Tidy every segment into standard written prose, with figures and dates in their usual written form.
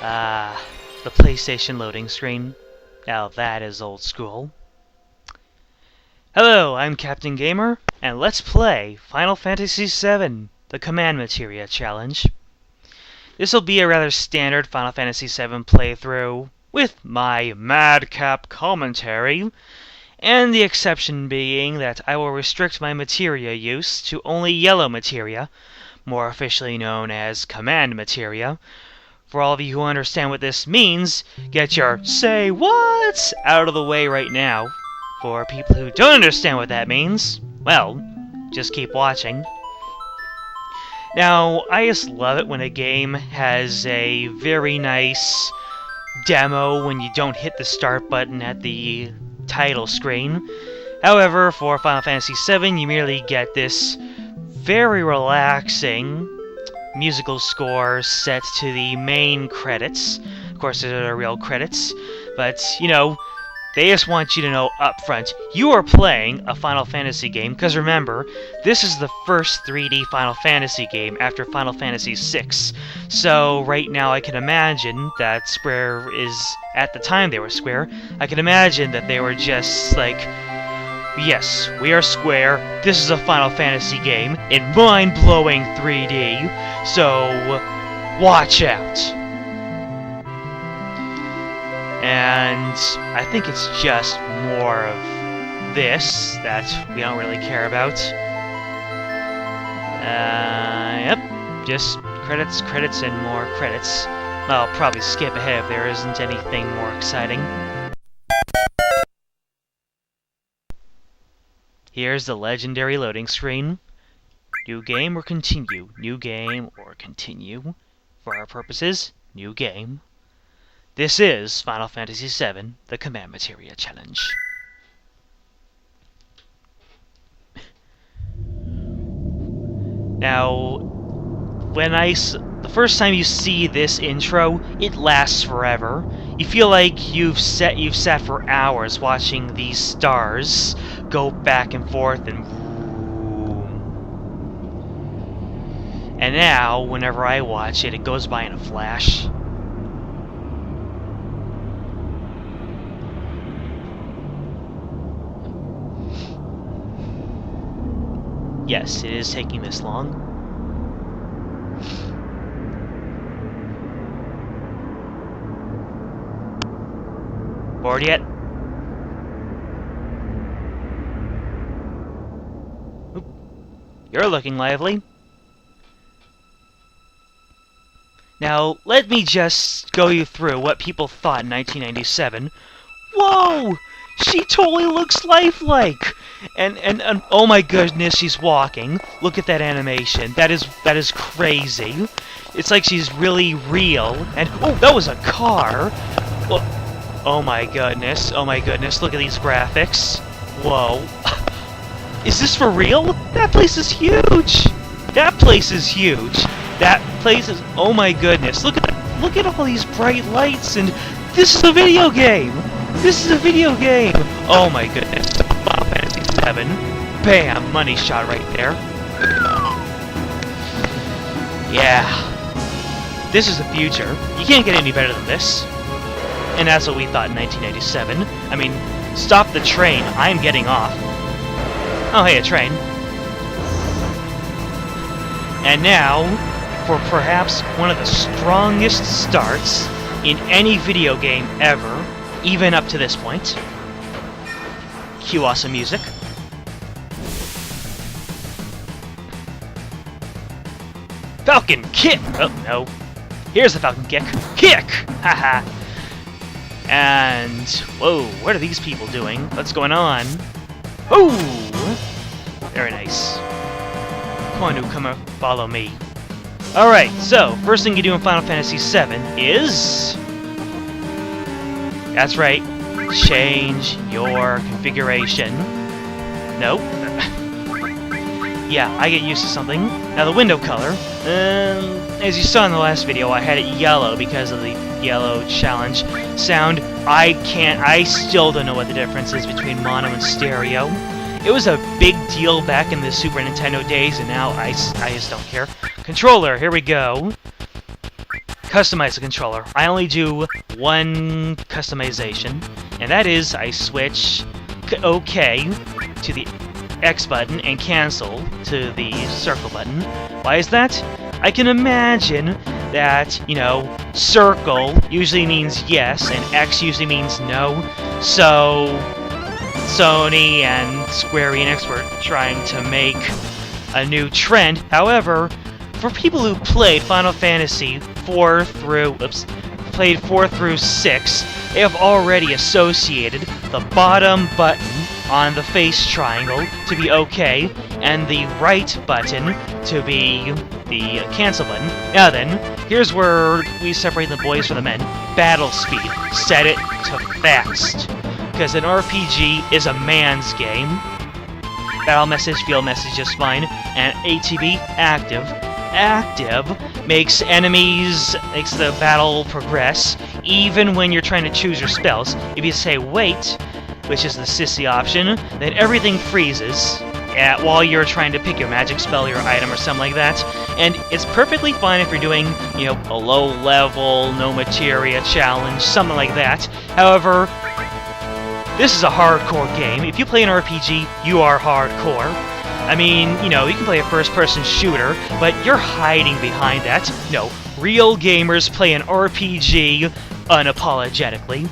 Ah, the PlayStation loading screen. Now that is old school. Hello, I'm Captain Gamer, and let's play Final Fantasy VII, the Command Materia challenge. This will be a rather standard Final Fantasy VII playthrough, with my madcap commentary, and the exception being that I will restrict my materia use to only yellow materia, more officially known as Command Materia. For all of you who understand what this means, get your "say what" out of the way right now. For people who don't understand what that means, well, just keep watching. Now, I just love it when a game has a very nice demo when you don't hit the start button at the title screen. However, for Final Fantasy VII, you merely get this very relaxing musical score set to the main credits. Of course, there are real credits, but, you know, they just want you to know up front, you are playing a Final Fantasy game, because remember, this is the first 3D Final Fantasy game after Final Fantasy VI. So, right now I can imagine that Square is, at the time they were Square, I can imagine that they were just like, yes, we are Square, this is a Final Fantasy game, in mind-blowing 3D, so watch out. And I think it's just more of this that we don't really care about. Yep, just credits, credits, and more credits. I'll probably skip ahead if there isn't anything more exciting. Here's the legendary loading screen. New game or continue? New game or continue? For our purposes, new game. This is Final Fantasy VII, the Command Materia challenge. Now, the first time you see this intro, it lasts forever. You feel like you've sat for hours watching these stars go back and forth and now, whenever I watch it, it goes by in a flash. Yes, it is taking this long. Bored yet? Oop. You're looking lively. Now, let me just go you through what people thought in 1997. Whoa! She totally looks lifelike! And oh my goodness, she's walking. Look at that animation. That is crazy. It's like she's really real. And oh, that was a car. Oh my goodness. Oh my goodness. Look at these graphics. Whoa. Is this for real? That place is huge. That place is huge. That place is, oh my goodness. Look at all these bright lights, and this is a video game. This is a video game! Oh my goodness. Final Fantasy VII. Bam! Money shot right there. Yeah. This is the future. You can't get any better than this. And that's what we thought in 1997. I mean, stop the train. I'm getting off. Oh, hey, a train. And now, for perhaps one of the strongest starts in any video game ever, even up to this point. Cue awesome music. Falcon kick! Oh, no. Here's the Falcon kick. Kick! Haha. And, whoa, what are these people doing? What's going on? Oh! Very nice. Come on, newcomer, follow me. Alright, so, first thing you do in Final Fantasy VII is... That's right, change your configuration. Nope. Yeah, I get used to something. Now the window color, as you saw in the last video, I had it yellow because of the yellow challenge. Sound, I still don't know what the difference is between mono and stereo. It was a big deal back in the Super Nintendo days, and now I just don't care. Controller, here we go. customize the controller. I only do one customization, and that is I switch OK to the X button and cancel to the circle button. Why is that? I can imagine that, you know, circle usually means yes and X usually means no, so Sony and Square Enix were trying to make a new trend. However, for people who played Final Fantasy 4 through 6, they have already associated the bottom button on the face triangle to be OK, and the right button to be the cancel button. Now then, here's where we separate the boys from the men. Battle speed. Set it to fast. Because an RPG is a man's game. Battle message, field message just fine. And ATB, active. Active makes the battle progress, even when you're trying to choose your spells. If you say wait, which is the sissy option, then everything freezes while you're trying to pick your magic spell, your item, or something like that. And it's perfectly fine if you're doing, you know, a low-level, no materia challenge, something like that. However, this is a hardcore game. If you play an RPG, you are hardcore. I mean, you know, you can play a first-person shooter, but you're hiding behind that. No, real gamers play an RPG unapologetically.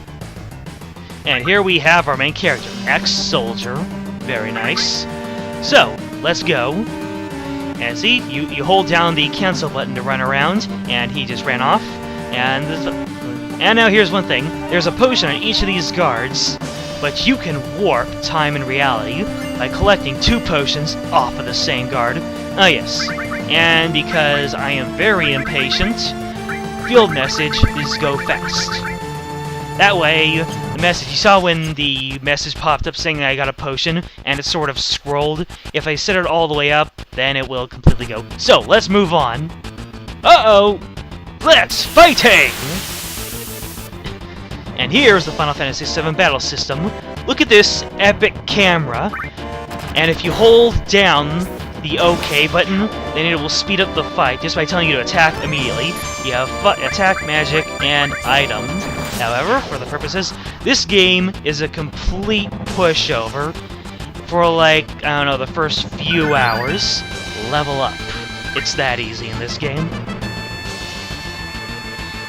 And here we have our main character, ex-soldier. Very nice. So, let's go. And see, you hold down the cancel button to run around, and he just ran off. And now here's one thing. There's a potion on each of these guards, but you can warp time and reality by collecting 2 potions off of the same guard. Oh yes. And because I am very impatient, field message is go fast. That way, the message, you saw when the message popped up saying that I got a potion, and it sort of scrolled. If I set it all the way up, then it will completely go. So, let's move on. Uh-oh! Let's fighting! And here's the Final Fantasy VII battle system. Look at this epic camera. And if you hold down the OK button, then it will speed up the fight just by telling you to attack immediately. You have attack, magic, and item. However, for the purposes, this game is a complete pushover for, like, I don't know, the first few hours. Level up. It's that easy in this game.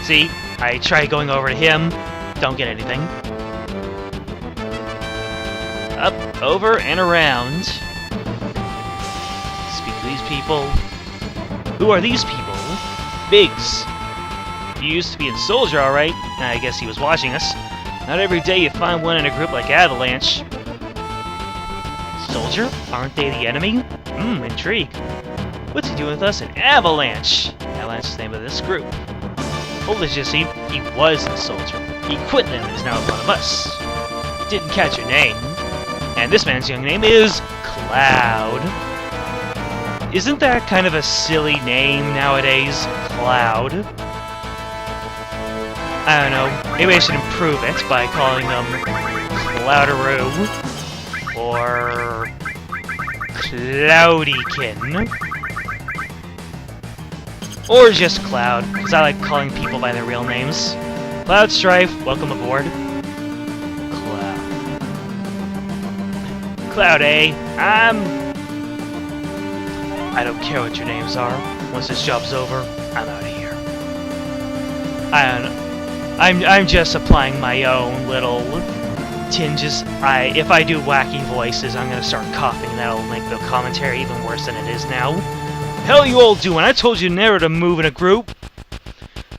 See, I try going over to him, don't get anything. Up, over, and around. Speak to these people. Who are these people? Biggs. You used to be in Soldier, alright. I guess he was watching us. Not every day you find one in a group like Avalanche. Soldier? Aren't they the enemy? Intrigue. What's he doing with us in Avalanche? Avalanche is the name of this group. Well, let's just see. He was in Soldier. He quit them and is now one of us. Didn't catch your name. And this man's young name is Cloud. Isn't that kind of a silly name nowadays? Cloud. I don't know, maybe I should improve it by calling them Cloudaroo or Cloudykin. Or just Cloud, because I like calling people by their real names. Cloud Strife, welcome aboard. Cloud. Cloud A, I don't care what your names are. Once this job's over, I'm out of here. I don't know. I'm just applying my own little tinges. If I do wacky voices, I'm gonna start coughing. That'll make the commentary even worse than it is now. Hell you all doing? I told you never to move in a group.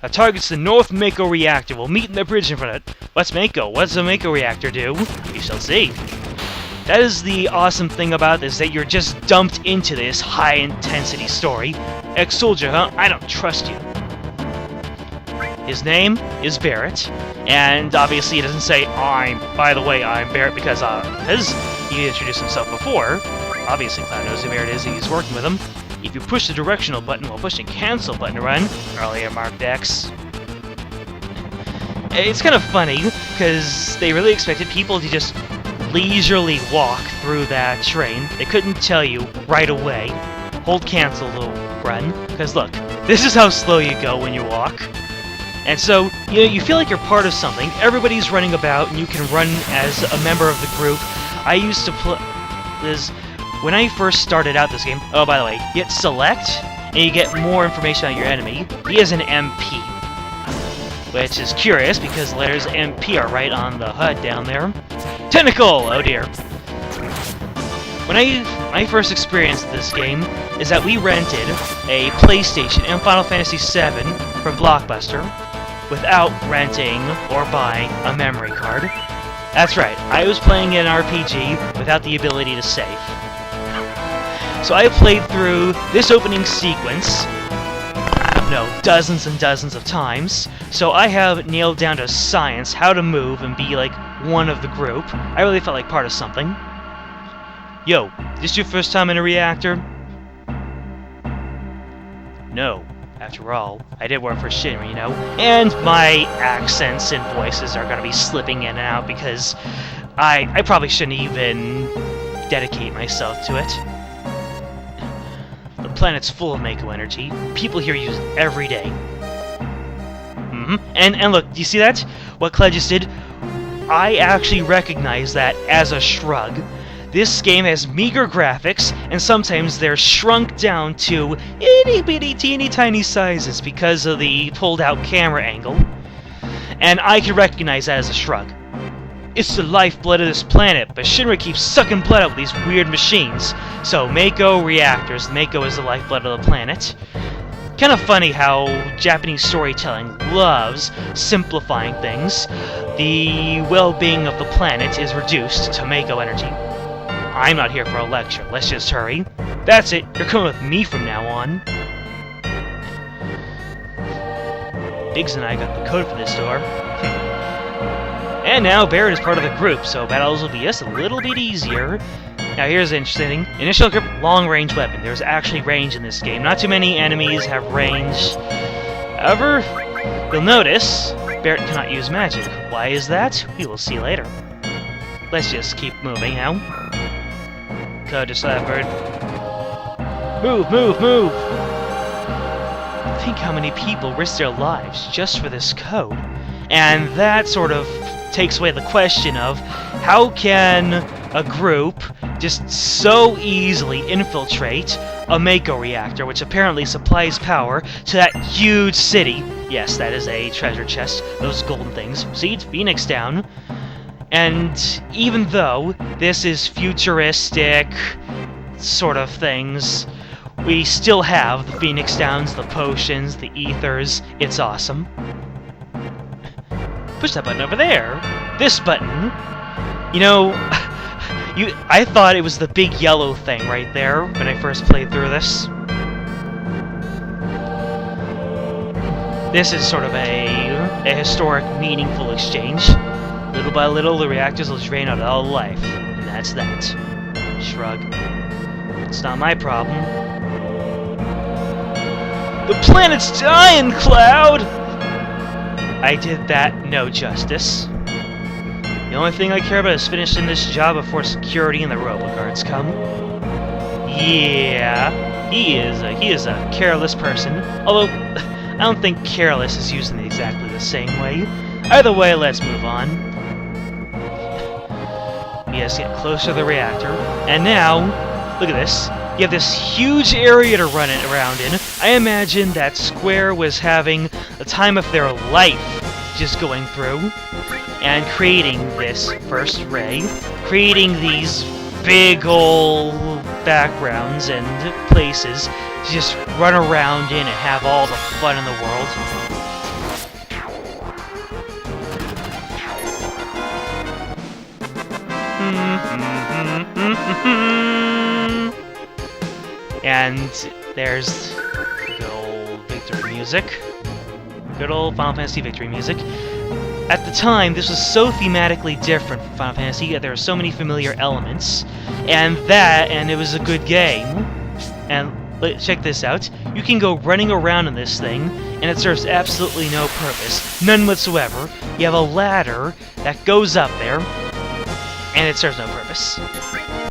Our target's the North Mako Reactor. We'll meet in the bridge in front of it. What's Mako? What's the Mako Reactor do? You shall see. That is the awesome thing about this, that you're just dumped into this high-intensity story. Ex-soldier, huh? I don't trust you. His name is Barrett, and obviously he doesn't say, by the way, I'm Barrett, because he introduced himself before. Obviously Cloud knows who Barrett is, and he's working with him. If you push the directional button while pushing cancel button to run, earlier marked X. It's kind of funny, because they really expected people to just leisurely walk through that train. They couldn't tell you right away. Hold cancel to run, because look, this is how slow you go when you walk. And so, you know, you feel like you're part of something. Everybody's running about, and you can run as a member of the group. I used to play this when I first started out this game. Oh, by the way, you hit select, and you get more information on your enemy. He is an MP, which is curious because the letters MP are right on the HUD down there. Tentacle! Oh dear. When I first experienced this game is that we rented a PlayStation and Final Fantasy VII from Blockbuster without renting or buying a memory card. That's right, I was playing an RPG without the ability to save. So I played through this opening sequence, dozens and dozens of times, so I have nailed down to science how to move and be like one of the group. I really felt like part of something. Yo, this your first time in a reactor? No. After all, I did work for Shinra, you know? And my accents and voices are gonna be slipping in and out because I probably shouldn't even dedicate myself to it. The planet's full of Mako energy. People here use it every day. And look, do you see that? What Cled just did? I actually recognize that as a shrug. This game has meager graphics, and sometimes they're shrunk down to itty-bitty teeny-tiny sizes because of the pulled-out camera angle. And I can recognize that as a shrug. It's the lifeblood of this planet, but Shinra keeps sucking blood out with these weird machines. So, Mako reactors. Mako is the lifeblood of the planet. Kind of funny how Japanese storytelling loves simplifying things. The well-being of the planet is reduced to Mako energy. I'm not here for a lecture. Let's just hurry. That's it. You're coming with me from now on. Biggs and I got the code for this door. And now Barrett is part of the group, so battles will be just a little bit easier. Now here's interesting. Initial grip, long-range weapon. There's actually range in this game. Not too many enemies have range. However, you'll notice Barrett cannot use magic. Why is that? We will see later. Let's just keep moving now. Code to Slappert. Move, move, move! Think how many people risk their lives just for this code. And that sort of takes away the question of how can a group just so easily infiltrate a Mako reactor, which apparently supplies power to that huge city. Yes, that is a treasure chest, those golden things. See, Phoenix down. And even though this is futuristic sort of things, we still have the Phoenix Downs, the potions, the ethers. It's awesome. Push that button over there. This button. You know, I thought it was the big yellow thing right there when I first played through this. This is sort of a historic, meaningful exchange. Little by little, the reactors will drain out all life, and that's that. Shrug. It's not my problem. The planet's dying, Cloud! I did that no justice. The only thing I care about is finishing this job before security and the robo-guards come. Yeah, he is a careless person. Although, I don't think careless is used in exactly the same way. Either way, let's move on. Yes, get closer to the reactor. And now, look at this. You have this huge area to run it around in. I imagine that Square was having the time of their life just going through and creating this first ray, creating these big ol' backgrounds and places to just run around in and have all the fun in the world. And there's good old victory music. Good old Final Fantasy victory music. At the time, this was so thematically different from Final Fantasy, yet there were so many familiar elements. And it was a good game. And check this out. You can go running around in this thing, and it serves absolutely no purpose. None whatsoever. You have a ladder that goes up there, and it serves no purpose.